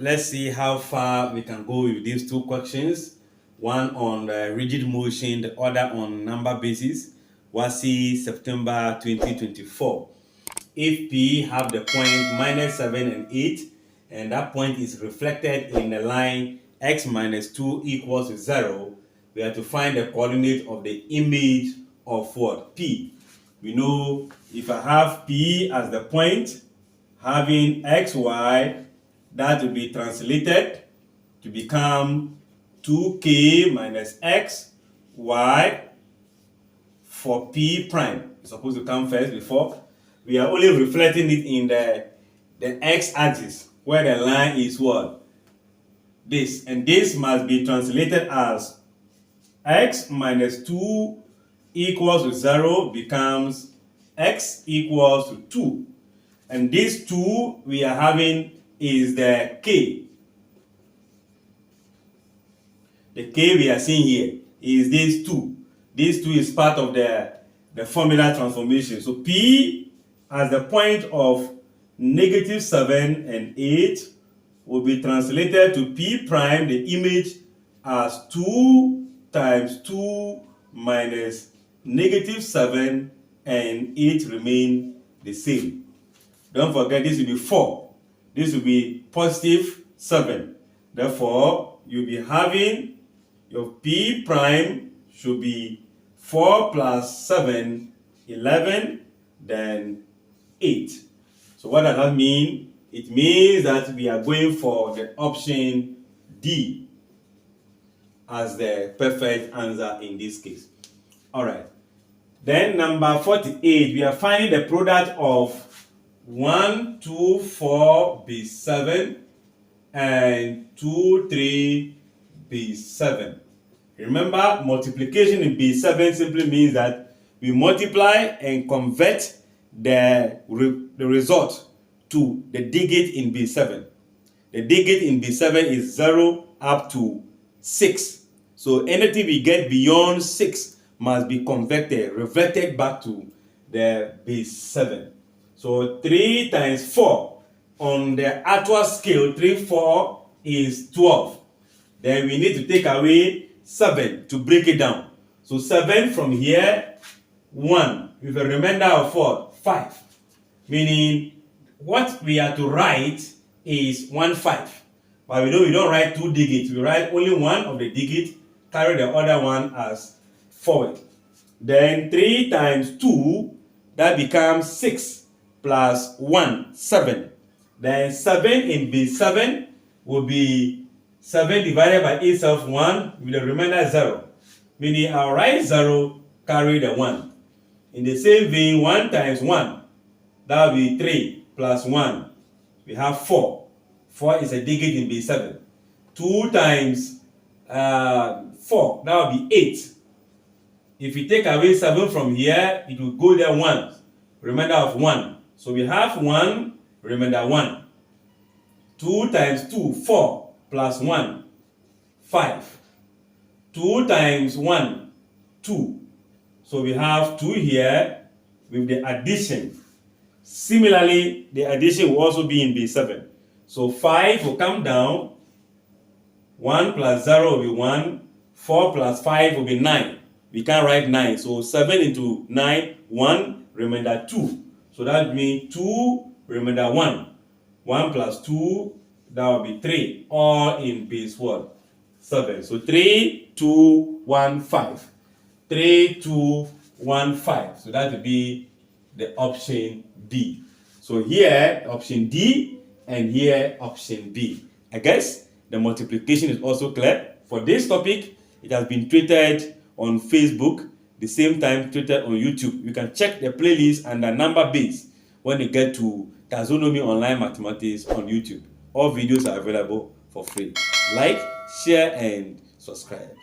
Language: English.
let's see how far we can go with these two questions. One on rigid motion, the other on number basis. WASSCE September 2024. If P have the point -7 and 8, and that point is reflected in the line x minus 2 equals to 0, we have to find the coordinate of the image of what? P. We know if I have P as the point having xy, that will be translated to become 2k minus x y for P prime. It's supposed to come first before. We are only reflecting it in the x-axis, where the line is what? This. And this must be translated as x minus 2 equals to 0 becomes x equals to 2. And this 2 we are having is the k. The k we are seeing here is this 2. This 2 is part of the formula transformation. So P as the point of -7 and 8 will be translated to P prime, the image, as 2 times 2 minus -7, and 8 remain the same. Don't forget, this will be 4. This will be +7. Therefore, you'll be having your P prime should be 4 plus 7, 11, then 8. So what does that mean? It means that we are going for the option D as the perfect answer in this case. All right. Then number 48, we are finding the product of 1, 2, 4, B7 and 2, 3, B7. Remember, multiplication in B7 simply means that we multiply and convert the result to the digit in B7. The digit in B7 is 0 up to 6. So anything we get beyond 6 must be converted, reverted back to the B7. So 3 times 4 on the actual scale, 3, 4 is 12. Then we need to take away 7 to break it down. So 7 from here, 1 with a remainder of 4, 5. Meaning what we are to write is 1, 5. But we know we don't write 2 digits. We write only one of the digits, carry the other one as forward. Then 3 times 2, that becomes 6 plus 1, 7. Then 7 in B7 will be 7 divided by itself 1 with the remainder 0. Meaning I'll write 0, carry the 1. In the same vein, 1 times 1, that will be 3 plus 1. We have 4. 4 is a digit in B7. 2 times 4, that will be 8. If we take away 7 from here, it will go there 1. Remainder of 1. So we have 1, remainder 1. 2 times 2, 4 plus 1, 5. 2 times 1, 2. So we have 2 here with the addition. Similarly, the addition will also be in B7. So 5 will come down. 1 plus 0 will be 1. 4 plus 5 will be 9. We can't write 9. So 7 into 9, 1, remainder 2. So that means 2, remainder 1. 1 plus 2, that will be 3. All in base what? 7. So 3, 2, 1, 5. 3, 2, 1, 5. So that will be the option D. So here, option D, and here, option B. I guess the multiplication is also clear. For this topic, it has been treated on Facebook, the same time treated on YouTube. You can check the playlist and the number base when you get to Taxonomy Online Mathematics on YouTube. All videos are available for free. Like, share, and subscribe.